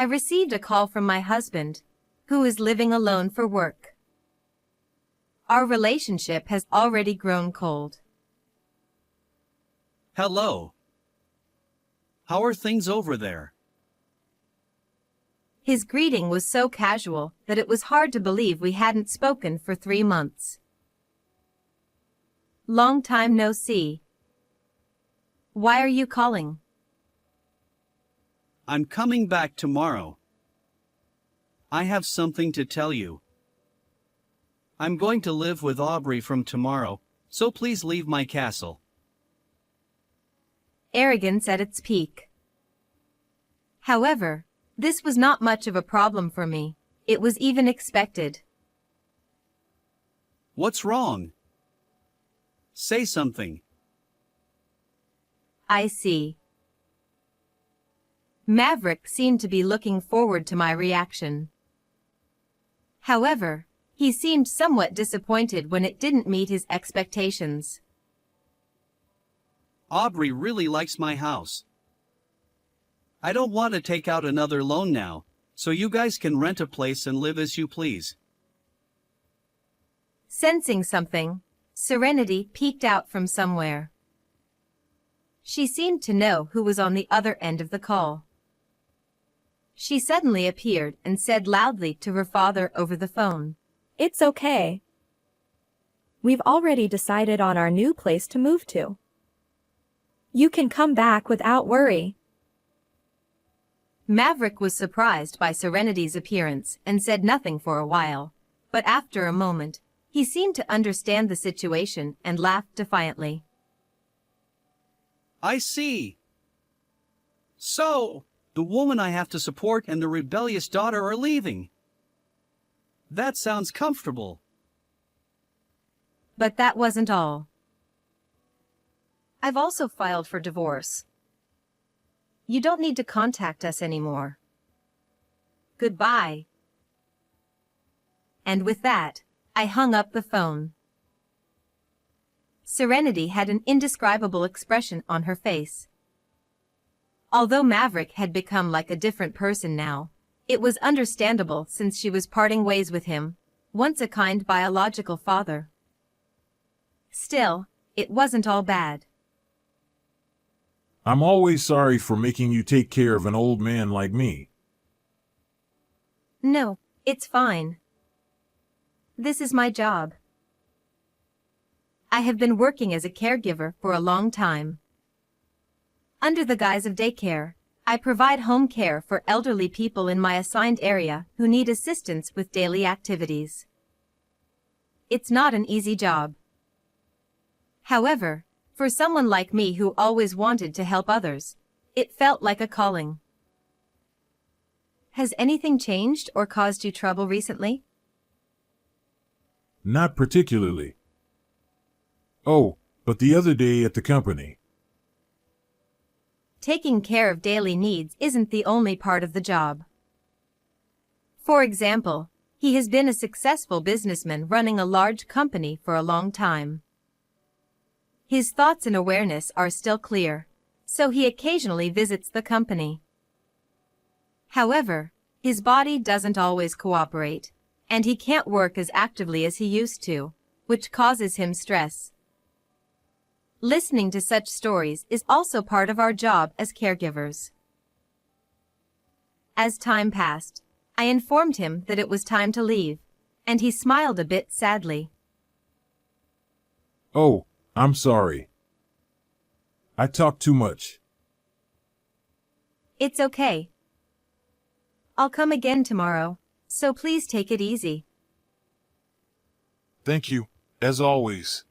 I received a call from my husband, who is living alone for work. Our relationship has already grown cold. Hello. How are things over there? His greeting was so casual that it was hard to believe we hadn't spoken for 3 months. Long time no see. Why are you calling? I'm coming back tomorrow. I have something to tell you. I'm going to live with Aubrey from tomorrow, so please leave my castle. Arrogance at its peak. However, this was not much of a problem for me. It was even expected. What's wrong? Say something. I see. Maverick seemed to be looking forward to my reaction. However, he seemed somewhat disappointed when it didn't meet his expectations. Aubrey really likes my house. I don't want to take out another loan now, so you guys can rent a place and live as you please. Sensing something, Serenity peeked out from somewhere. She seemed to know who was on the other end of the call. She suddenly appeared and said loudly to her father over the phone, "It's okay. We've already decided on our new place to move to. You can come back without worry." Maverick was surprised by Serenity's appearance and said nothing for a while, but after a moment, he seemed to understand the situation and laughed defiantly. I see. So, the woman I have to support and the rebellious daughter are leaving. That sounds comfortable. But that wasn't all. I've also filed for divorce. You don't need to contact us anymore. Goodbye. And with that, I hung up the phone. Serenity had an indescribable expression on her face. Although Maverick had become like a different person now, it was understandable since she was parting ways with him, once a kind biological father. Still, it wasn't all bad. I'm always sorry for making you take care of an old man like me. No, it's fine. This is my job. I have been working as a caregiver for a long time. Under the guise of daycare, I provide home care for elderly people in my assigned area who need assistance with daily activities. It's not an easy job. However, for someone like me who always wanted to help others, it felt like a calling. Has anything changed or caused you trouble recently? Not particularly. Oh, but the other day at the company. Taking care of daily needs isn't the only part of the job. For example, he has been a successful businessman running a large company for a long time. His thoughts and awareness are still clear, so he occasionally visits the company. However, his body doesn't always cooperate, and he can't work as actively as he used to, which causes him stress. Listening to such stories is also part of our job as caregivers. As time passed, I informed him that it was time to leave, and he smiled a bit sadly. Oh, I'm sorry. I talk too much. It's okay. I'll come again tomorrow, so please take it easy. Thank you, as always.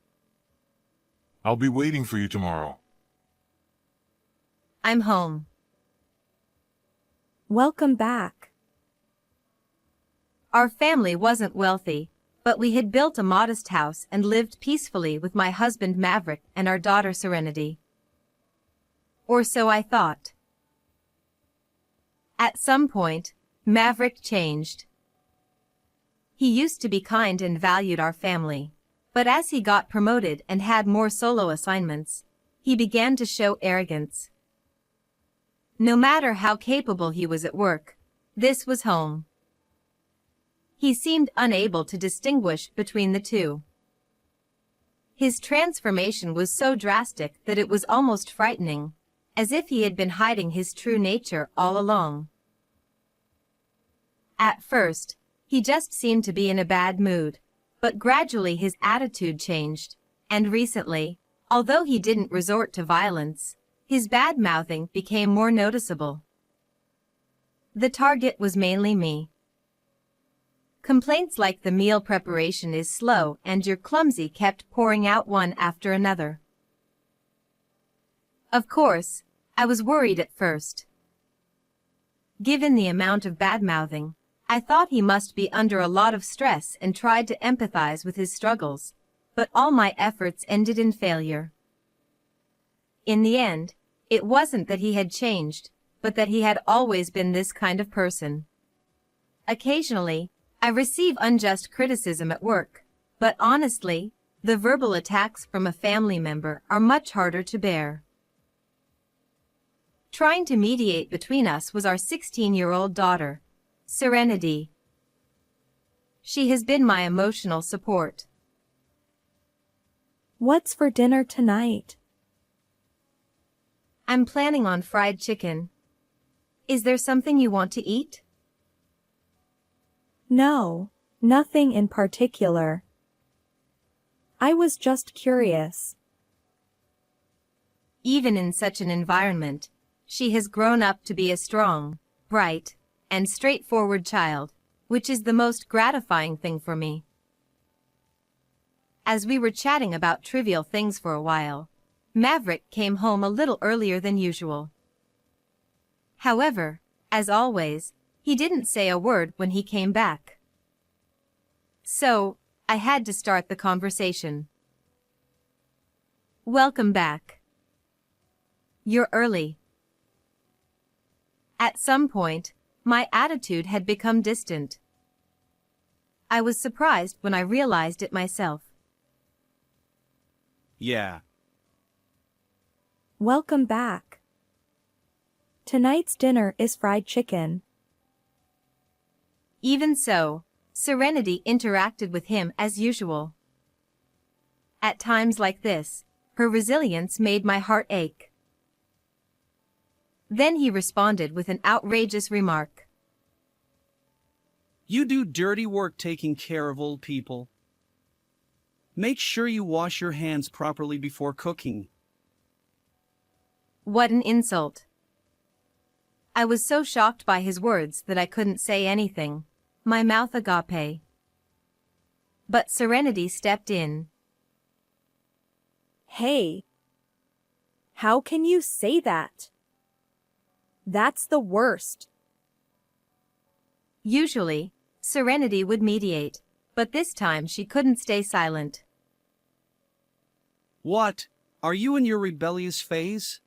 I'll be waiting for you tomorrow. I'm home. Welcome back. Our family wasn't wealthy, but we had built a modest house and lived peacefully with my husband Maverick and our daughter Serenity. Or so I thought. At some point, Maverick changed. He used to be kind and valued our family, but as he got promoted and had more solo assignments, he began to show arrogance. No matter how capable he was at work, This was home. He seemed unable to distinguish between the two. His transformation was so drastic that it was almost frightening, as if he had been hiding his true nature all along. At first, he just seemed to be in a bad mood, but gradually his attitude changed, and recently, although he didn't resort to violence, his bad-mouthing became more noticeable. The target was mainly me. Complaints like the meal preparation is slow and you're clumsy kept pouring out one after another. Of course, I was worried at first. Given the amount of bad-mouthing, I thought he must be under a lot of stress and tried to empathize with his struggles, but all my efforts ended in failure. In the end, it wasn't that he had changed, but that he had always been this kind of person. Occasionally, I receive unjust criticism at work, but honestly, the verbal attacks from a family member are much harder to bear. Trying to mediate between us was our 16-year-old daughter, Serenity. She has been my emotional support. What's for dinner tonight? I'm planning on fried chicken. Is there something you want to eat? No, nothing in particular. I was just curious. Even in such an environment, she has grown up to be a strong, bright, and straightforward child, which is the most gratifying thing for me. As we were chatting about trivial things for a while, Maverick came home a little earlier than usual. However, as always, he didn't say a word when he came back. So, I had to start the conversation. Welcome back. You're early. At some point, my attitude had become distant. I was surprised when I realized it myself. Yeah. Welcome back. Tonight's dinner is fried chicken. Even so, Serenity interacted with him as usual. At times like this, her resilience made my heart ache. Then he responded with an outrageous remark. You do dirty work taking care of old people. Make sure you wash your hands properly before cooking. What an insult. I was so shocked by his words that I couldn't say anything, my mouth agape. But Serenity stepped in. Hey! How can you say that? That's the worst. Usually, Serenity would mediate, but this time she couldn't stay silent. What? Are you in your rebellious phase?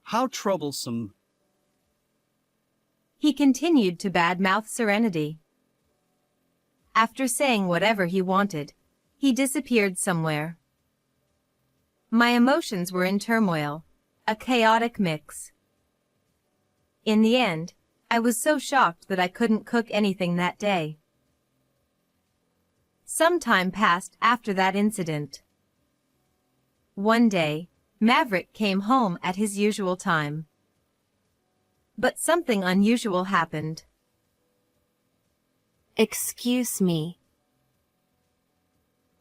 How troublesome. He continued to badmouth Serenity. After saying whatever he wanted, he disappeared somewhere. My emotions were in turmoil, a chaotic mix. In the end, I was so shocked that I couldn't cook anything that day. Some time passed after that incident. One day, Maverick came home at his usual time. But something unusual happened. Excuse me.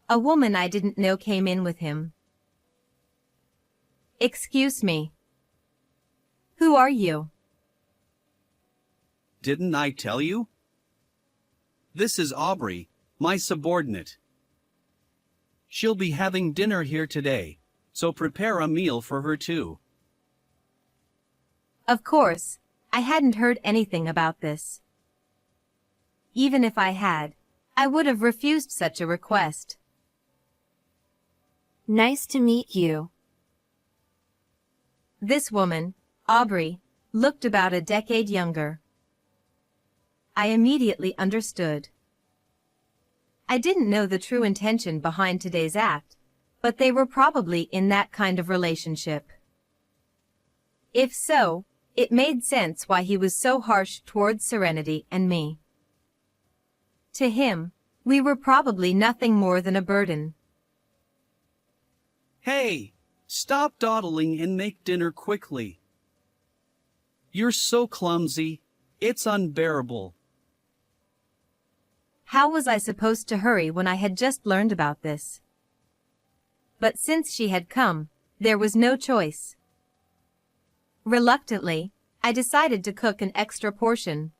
A woman I didn't know came in with him. Excuse me. Who are you? Didn't I tell you? This is Aubrey, my subordinate. She'll be having dinner here today, so prepare a meal for her too. Of course, I hadn't heard anything about this. Even if I had, I would have refused such a request. Nice to meet you. This woman, Aubrey, looked about a decade younger. I immediately understood. I didn't know the true intention behind today's act, but they were probably in that kind of relationship. If so, It made sense why he was so harsh towards Serenity and me. To him, we were probably nothing more than a burden. Hey, stop dawdling and make dinner quickly. You're so clumsy, it's unbearable. How was I supposed to hurry when I had just learned about this? But since she had come, there was no choice. Reluctantly, I decided to cook an extra portion.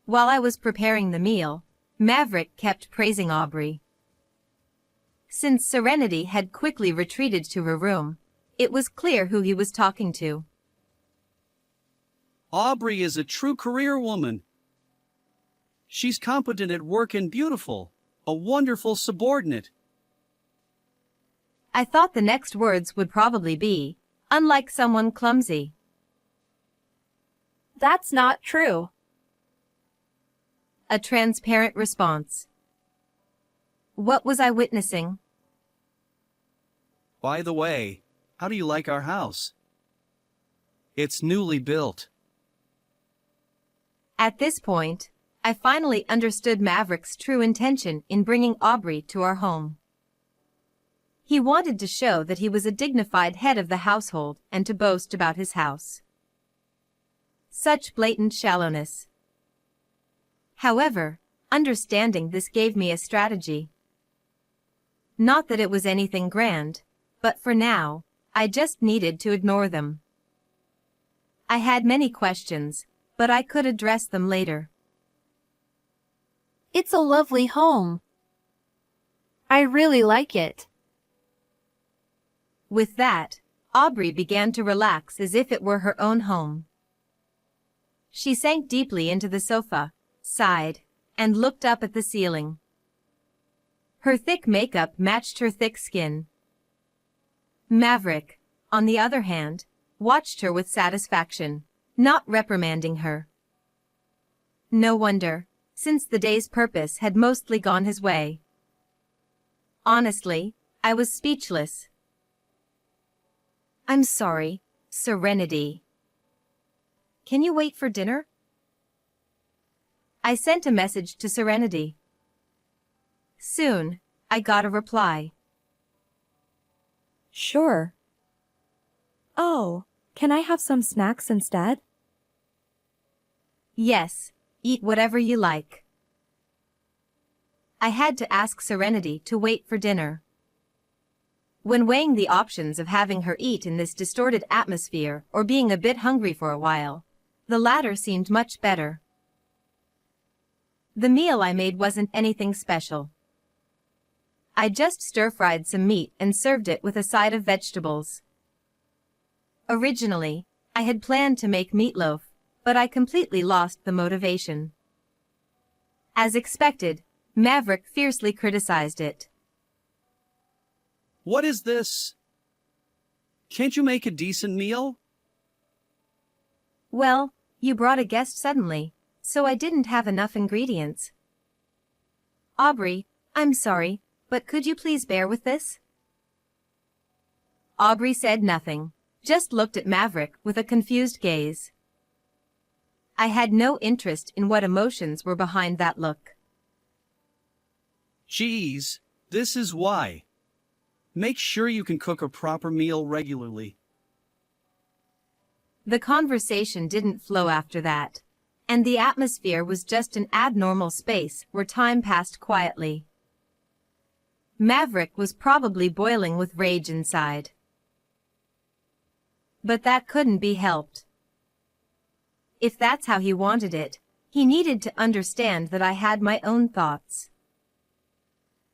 While I was preparing the meal, Maverick kept praising Aubrey. Since Serenity had quickly retreated to her room, it was clear who he was talking to. Aubrey is a true career woman. She's competent at work and beautiful, a wonderful subordinate. I thought the next words would probably be, unlike someone clumsy. That's not true. A transparent response. What was I witnessing? By the way, how do you like our house? It's newly built. At this point, I finally understood Maverick's true intention in bringing Aubrey to our home. He wanted to show that he was a dignified head of the household and to boast about his house. Such blatant shallowness. However, understanding this gave me a strategy. Not that it was anything grand, but for now, I just needed to ignore them. I had many questions, but I could address them later. It's a lovely home. I really like it. With that, Aubrey began to relax as if it were her own home. She sank deeply into the sofa, sighed, and looked up at the ceiling. Her thick makeup matched her thick skin. Maverick, on the other hand, watched her with satisfaction, not reprimanding her. No wonder, since the day's purpose had mostly gone his way. Honestly, I was speechless. I'm sorry, Serenity. Can you wait for dinner? I sent a message to Serenity. Soon, I got a reply. Sure. Oh, can I have some snacks instead? Yes, eat whatever you like. I had to ask Serenity to wait for dinner. When weighing the options of having her eat in this distorted atmosphere or being a bit hungry for a while, the latter seemed much better. The meal I made wasn't anything special. I just stir-fried some meat and served it with a side of vegetables. Originally, I had planned to make meatloaf, but I completely lost the motivation. As expected, Maverick fiercely criticized it. What is this? Can't you make a decent meal? Well, you brought a guest suddenly, so I didn't have enough ingredients. Aubrey, I'm sorry, but could you please bear with this? Aubrey said nothing, just looked at Maverick with a confused gaze. I had no interest in what emotions were behind that look. Geez, this is why. Make sure you can cook a proper meal regularly. The conversation didn't flow after that, and the atmosphere was just an abnormal space where time passed quietly. Maverick was probably boiling with rage inside. But that couldn't be helped. If that's how he wanted it, he needed to understand that I had my own thoughts.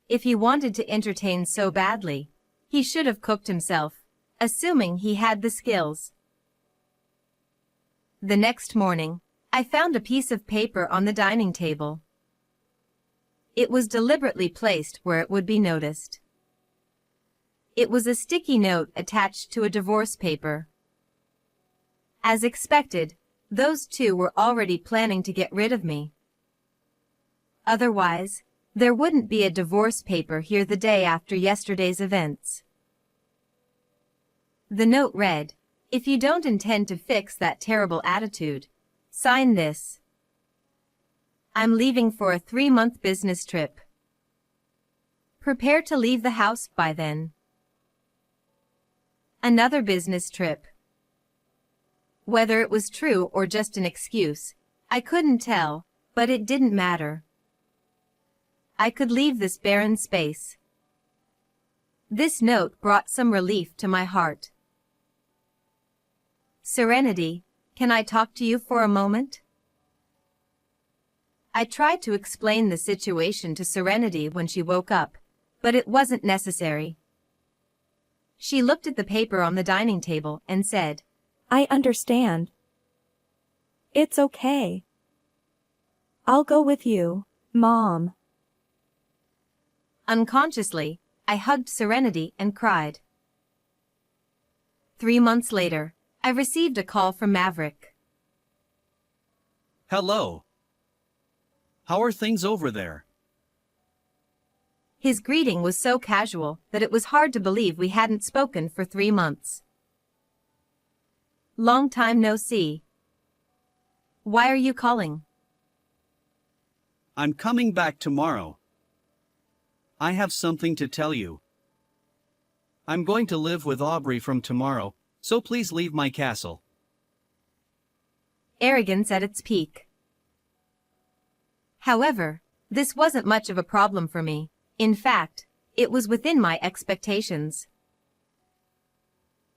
If he wanted to entertain so badly, he should have cooked himself, assuming he had the skills. The next morning, I found a piece of paper on the dining table. It was deliberately placed where it would be noticed. It was a sticky note attached to a divorce paper. As expected, those two were already planning to get rid of me. Otherwise, there wouldn't be a divorce paper here the day after yesterday's events. The note read, If you don't intend to fix that terrible attitude, sign this. I'm leaving for a 3-month business trip. Prepare to leave the house by then. Another business trip. Whether it was true or just an excuse, I couldn't tell, but it didn't matter. I could leave this barren space. This note brought some relief to my heart. Serenity, can I talk to you for a moment? I tried to explain the situation to Serenity when she woke up, but it wasn't necessary. She looked at the paper on the dining table and said, I understand. It's okay. I'll go with you, Mom. Unconsciously, I hugged Serenity and cried. 3 months later, I received a call from Maverick. Hello. How are things over there? His greeting was so casual that it was hard to believe we hadn't spoken for 3 months. Long time no see. Why are you calling? I'm coming back tomorrow. I have something to tell you. I'm going to live with Aubrey from tomorrow, so please leave my castle. Arrogance at its peak. However, this wasn't much of a problem for me. In fact, it was within my expectations.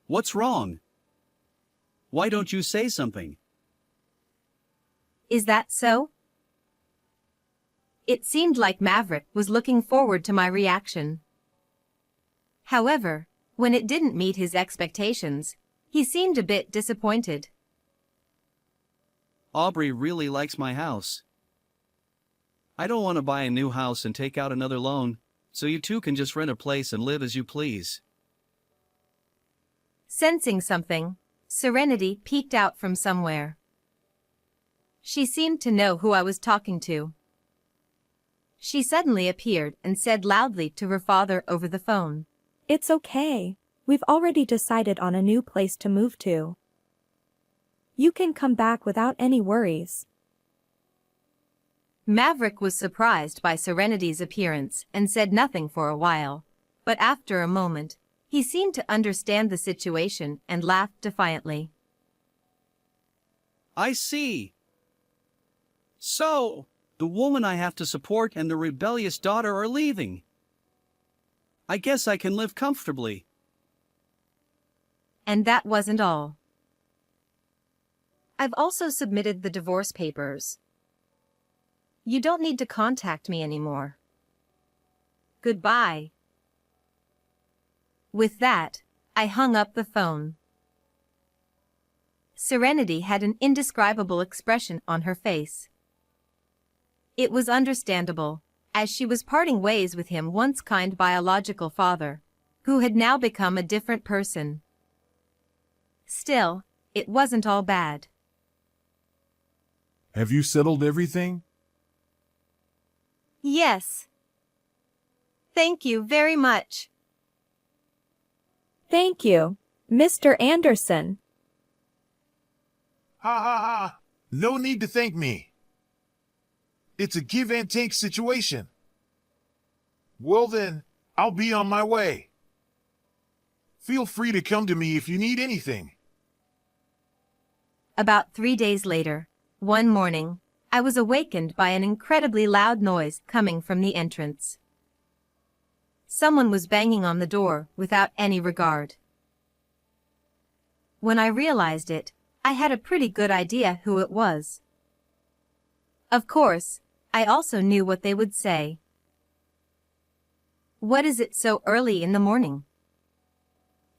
What's wrong? Why don't you say something? Is that so? It seemed like Maverick was looking forward to my reaction. However, when it didn't meet his expectations, he seemed a bit disappointed. Aubrey really likes my house. I don't want to buy a new house and take out another loan, so you two can just rent a place and live as you please. Sensing something, Serenity peeked out from somewhere. She seemed to know who I was talking to. She suddenly appeared and said loudly to her father over the phone, It's okay. We've already decided on a new place to move to. You can come back without any worries. Maverick was surprised by Serenity's appearance and said nothing for a while, but after a moment, he seemed to understand the situation and laughed defiantly. I see. So, the woman I have to support and the rebellious daughter are leaving. I guess I can live comfortably. And that wasn't all. I've also submitted the divorce papers. You don't need to contact me anymore. Goodbye. With that, I hung up the phone. Serenity had an indescribable expression on her face. It was understandable, as she was parting ways with him once kind biological father, who had now become a different person. Still, it wasn't all bad. Have you settled everything? Yes. Thank you very much. Thank you, Mr. Anderson. Ha ha ha! No need to thank me. It's a give and take situation. Well then, I'll be on my way. Feel free to come to me if you need anything. About 3 days later, one morning, I was awakened by an incredibly loud noise coming from the entrance. Someone was banging on the door without any regard. When I realized it, I had a pretty good idea who it was. Of course, I also knew what they would say. What is it so early in the morning?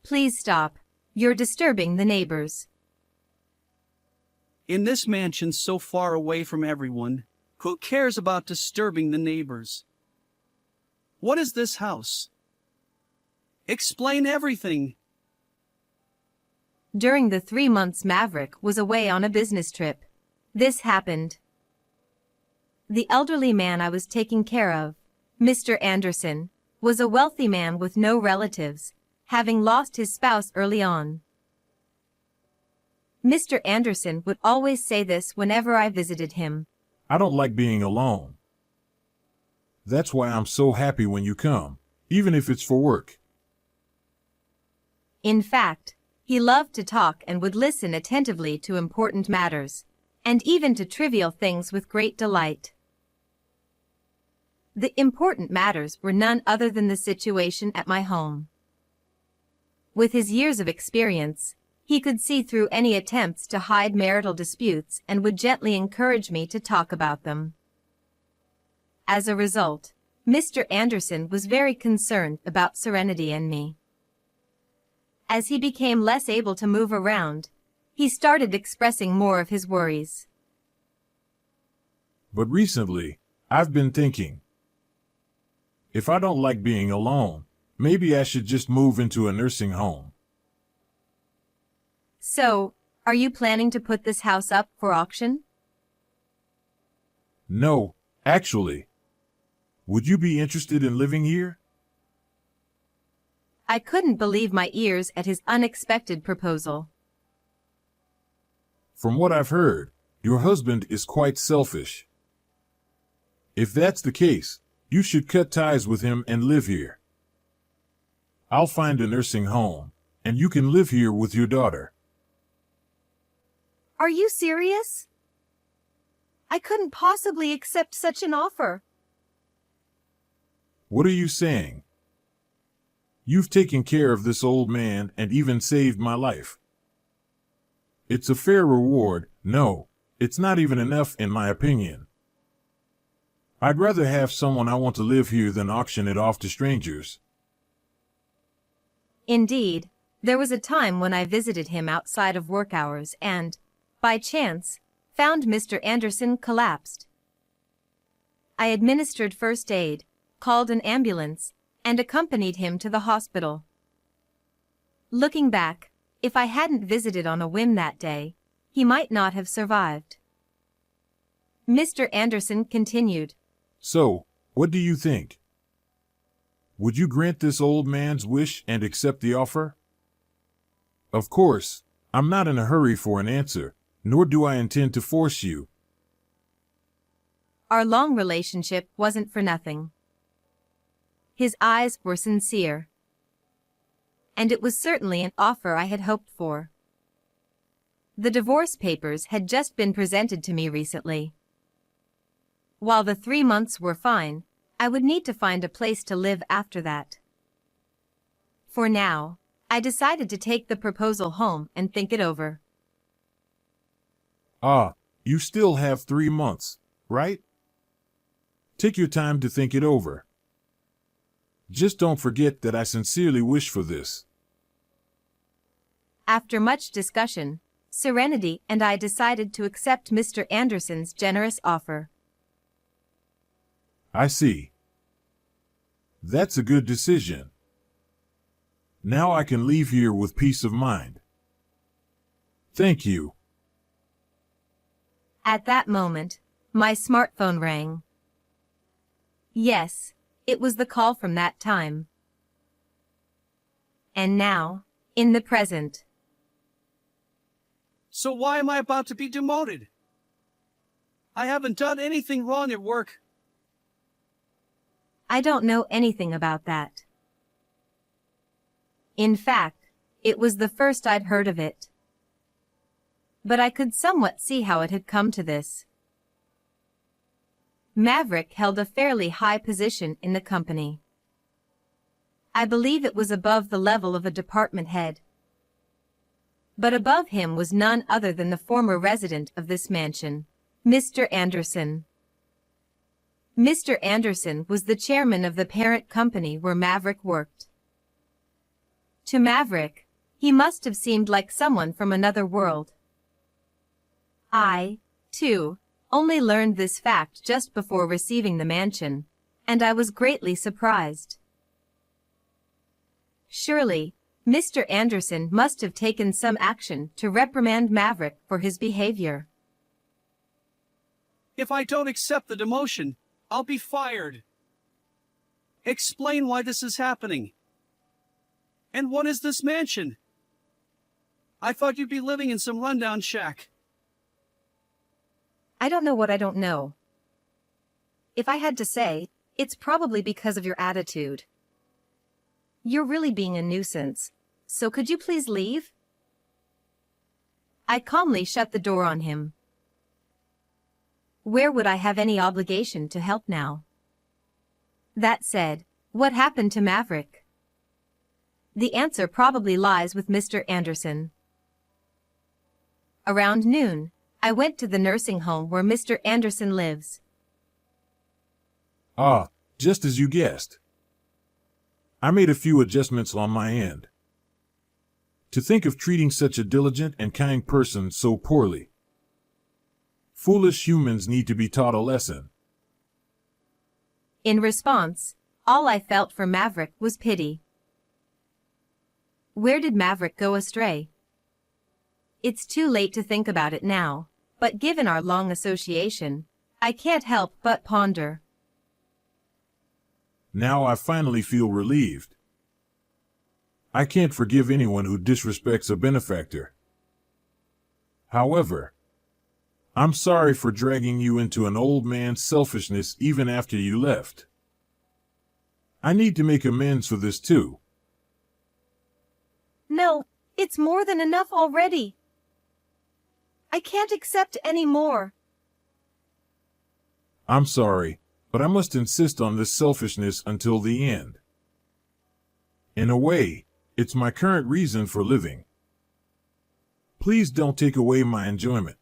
Please stop. You're disturbing the neighbors. In this mansion so far away from everyone, who cares about disturbing the neighbors? What is this house? Explain everything. During the 3 months Maverick was away on a business trip, this happened. The elderly man I was taking care of, Mr. Anderson, was a wealthy man with no relatives, having lost his spouse early on. Mr. Anderson would always say this whenever I visited him. I don't like being alone. That's why I'm so happy when you come, even if it's for work. In fact, he loved to talk and would listen attentively to important matters, and even to trivial things with great delight. The important matters were none other than the situation at my home. With his years of experience, he could see through any attempts to hide marital disputes and would gently encourage me to talk about them. As a result, Mr. Anderson was very concerned about Serenity and me. As he became less able to move around, he started expressing more of his worries. But recently, I've been thinking, if I don't like being alone, maybe I should just move into a nursing home. So, are you planning to put this house up for auction? No, actually. Would you be interested in living here? I couldn't believe my ears at his unexpected proposal. From what I've heard, your husband is quite selfish. If that's the case, you should cut ties with him and live here. I'll find a nursing home, and you can live here with your daughter. Are you serious? I couldn't possibly accept such an offer. What are you saying? You've taken care of this old man and even saved my life. It's a fair reward. No, it's not even enough in my opinion. I'd rather have someone I want to live here than auction it off to strangers. Indeed, there was a time when I visited him outside of work hours and, by chance, found Mr. Anderson collapsed. I administered first aid, called an ambulance, and accompanied him to the hospital. Looking back, if I hadn't visited on a whim that day, he might not have survived. Mr. Anderson continued. So, what do you think? Would you grant this old man's wish and accept the offer? Of course, I'm not in a hurry for an answer, nor do I intend to force you. Our long relationship wasn't for nothing. His eyes were sincere. And it was certainly an offer I had hoped for. The divorce papers had just been presented to me recently. While the 3 months were fine, I would need to find a place to live after that. For now, I decided to take the proposal home and think it over. Ah, you still have 3 months, right? Take your time to think it over. Just don't forget that I sincerely wish for this. After much discussion, Serenity and I decided to accept Mr. Anderson's generous offer. I see. That's a good decision. Now I can leave here with peace of mind. Thank you. At that moment, my smartphone rang. Yes, it was the call from that time. And now, in the present. So why am I about to be demoted? I haven't done anything wrong at work. I don't know anything about that. In fact, it was the first I'd heard of it. But I could somewhat see how it had come to this. Maverick held a fairly high position in the company. I believe it was above the level of a department head. But above him was none other than the former resident of this mansion, Mr. Anderson. Mr. Anderson was the chairman of the parent company where Maverick worked. To Maverick, he must have seemed like someone from another world. I, too, only learned this fact just before receiving the mansion, and I was greatly surprised. Surely, Mr. Anderson must have taken some action to reprimand Maverick for his behavior. If I don't accept the demotion, I'll be fired. Explain why this is happening. And what is this mansion? I thought you'd be living in some rundown shack. I don't know what I don't know. If I had to say, it's probably because of your attitude. You're really being a nuisance, so could you please leave? I calmly shut the door on him. Where would I have any obligation to help now? That said, what happened to Maverick? The answer probably lies with Mr. Anderson. Around noon, I went to the nursing home where Mr. Anderson lives. Ah, just as you guessed. I made a few adjustments on my end. To think of treating such a diligent and kind person so poorly. Foolish humans need to be taught a lesson. In response, all I felt for Maverick was pity. Where did Maverick go astray? It's too late to think about it now, but given our long association, I can't help but ponder. Now I finally feel relieved. I can't forgive anyone who disrespects a benefactor. However, I'm sorry for dragging you into an old man's selfishness even after you left. I need to make amends for this too. No, it's more than enough already. I can't accept any more. I'm sorry, but I must insist on this selfishness until the end. In a way, it's my current reason for living. Please don't take away my enjoyment.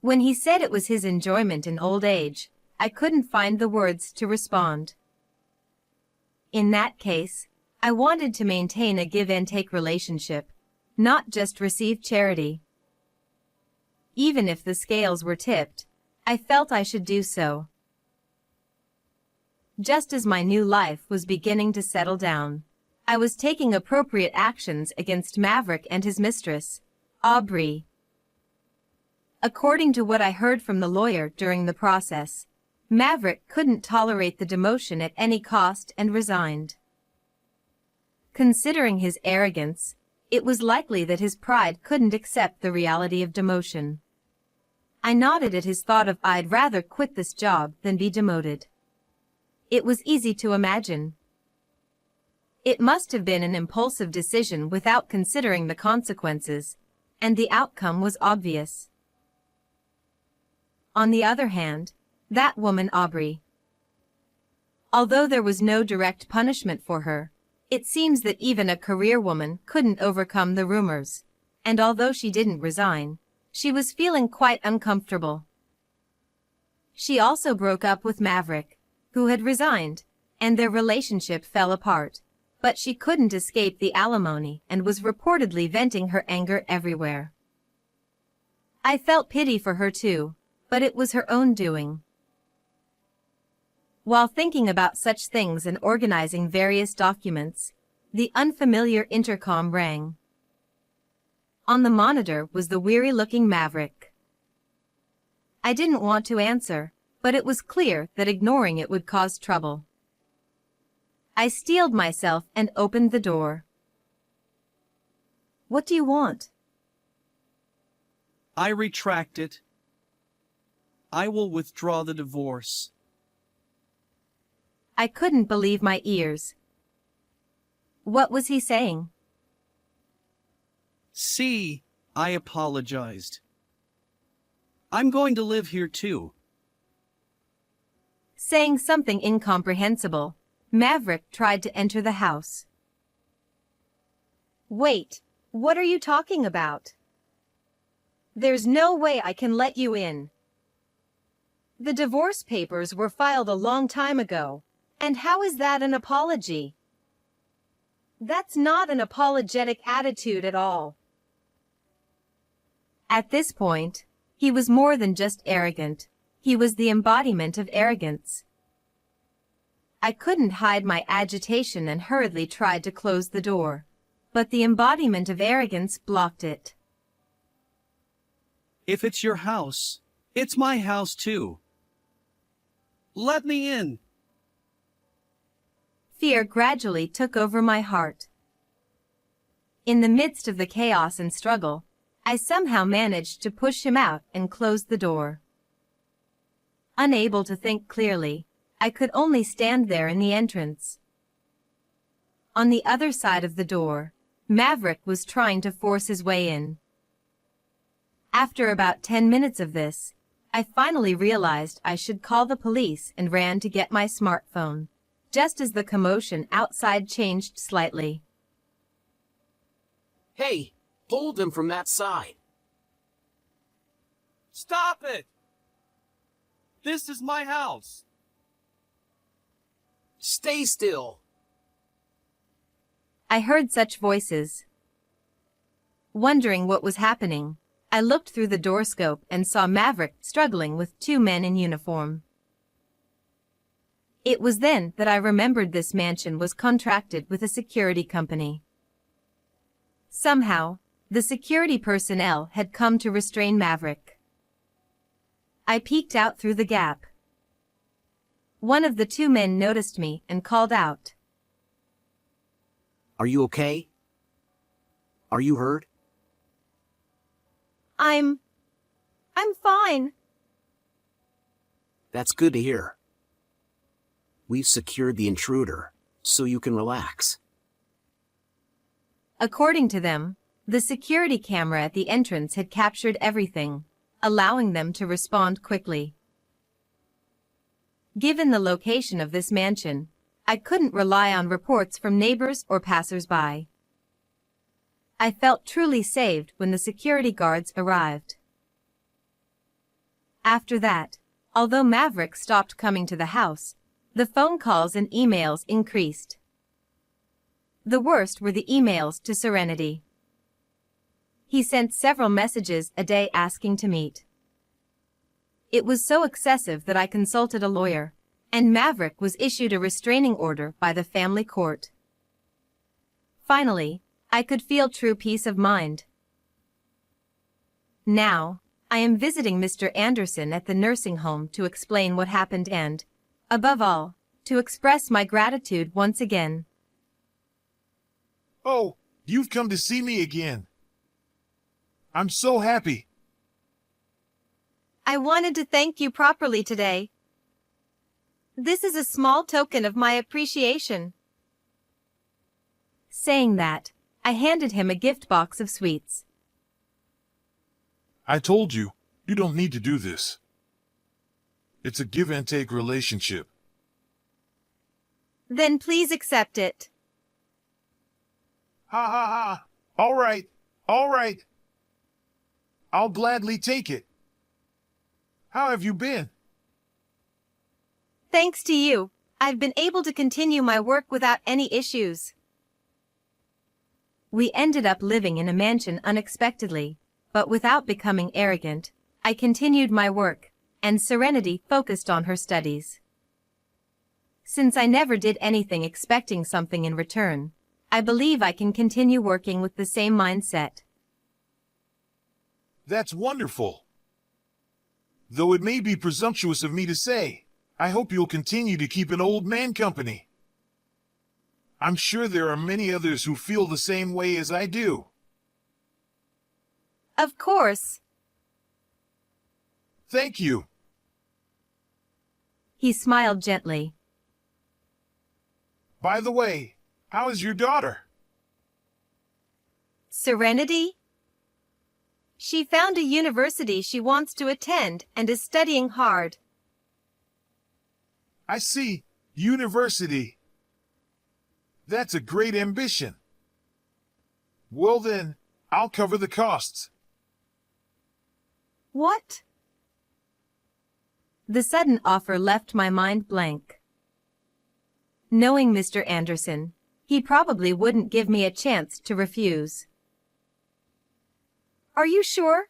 When he said it was his enjoyment in old age, I couldn't find the words to respond. In that case, I wanted to maintain a give-and-take relationship, not just receive charity. Even if the scales were tipped, I felt I should do so. Just as my new life was beginning to settle down, I was taking appropriate actions against Maverick and his mistress, Aubrey. According to what I heard from the lawyer during the process, Maverick couldn't tolerate the demotion at any cost and resigned. Considering his arrogance, it was likely that his pride couldn't accept the reality of demotion. I nodded at his thought of I'd rather quit this job than be demoted. It was easy to imagine. It must have been an impulsive decision without considering the consequences, and the outcome was obvious. On the other hand, that woman Aubrey. Although there was no direct punishment for her, it seems that even a career woman couldn't overcome the rumors, and although she didn't resign, she was feeling quite uncomfortable. She also broke up with Maverick, who had resigned, and their relationship fell apart, but she couldn't escape the alimony and was reportedly venting her anger everywhere. I felt pity for her too, but it was her own doing. While thinking about such things and organizing various documents, the unfamiliar intercom rang. On the monitor was the weary-looking Maverick. I didn't want to answer, but it was clear that ignoring it would cause trouble. I steeled myself and opened the door. What do you want? I retract it. I will withdraw the divorce. I couldn't believe my ears. What was he saying? See, I apologized. I'm going to live here too. Saying something incomprehensible, Maverick tried to enter the house. Wait, what are you talking about? There's no way I can let you in. The divorce papers were filed a long time ago, and how is that an apology? That's not an apologetic attitude at all. At this point, he was more than just arrogant. He was the embodiment of arrogance. I couldn't hide my agitation and hurriedly tried to close the door, but the embodiment of arrogance blocked it. If it's your house, it's my house too. Let me in. Fear gradually took over my heart. In the midst of the chaos and struggle, I somehow managed to push him out and close the door. Unable to think clearly, I could only stand there in the entrance. On the other side of the door, Maverick was trying to force his way in. After about 10 minutes of this, I finally realized I should call the police and ran to get my smartphone, just as the commotion outside changed slightly. Hey, hold him from that side. Stop it! This is my house. Stay still. I heard such voices. Wondering what was happening, I looked through the doorscope and saw Maverick struggling with two men in uniform. It was then that I remembered this mansion was contracted with a security company. Somehow, the security personnel had come to restrain Maverick. I peeked out through the gap. One of the two men noticed me and called out. Are you okay? Are you hurt? I'm fine. That's good to hear. We've secured the intruder, so you can relax. According to them, the security camera at the entrance had captured everything, allowing them to respond quickly. Given the location of this mansion, I couldn't rely on reports from neighbors or passers-by. I felt truly saved when the security guards arrived. After that, although Maverick stopped coming to the house, the phone calls and emails increased. The worst were the emails to Serenity. He sent several messages a day asking to meet. It was so excessive that I consulted a lawyer, and Maverick was issued a restraining order by the family court. Finally, I could feel true peace of mind. Now, I am visiting Mr. Anderson at the nursing home to explain what happened and, above all, to express my gratitude once again. Oh, you've come to see me again. I'm so happy. I wanted to thank you properly today. This is a small token of my appreciation. Saying that, I handed him a gift box of sweets. I told you, you don't need to do this. It's a give and take relationship. Then please accept it. Ha ha ha. All right. All right. I'll gladly take it. How have you been? Thanks to you, I've been able to continue my work without any issues. We ended up living in a mansion unexpectedly, but without becoming arrogant. I continued my work, and Serenity focused on her studies. Since I never did anything expecting something in return, I believe I can continue working with the same mindset. That's wonderful. Though it may be presumptuous of me to say, I hope you'll continue to keep an old man company. I'm sure there are many others who feel the same way as I do. Of course. Thank you. He smiled gently. By the way, how is your daughter? Serenity? She found a university she wants to attend and is studying hard. I see. University. That's a great ambition. Well then, I'll cover the costs. What? The sudden offer left my mind blank. Knowing Mr. Anderson, he probably wouldn't give me a chance to refuse. Are you sure?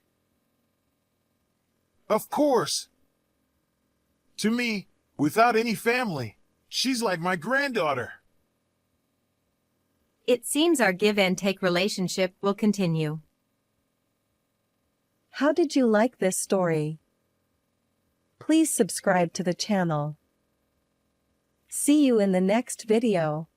Of course. To me, without any family, she's like my granddaughter. It seems our give and take relationship will continue. How did you like this story? Please subscribe to the channel. See you in the next video.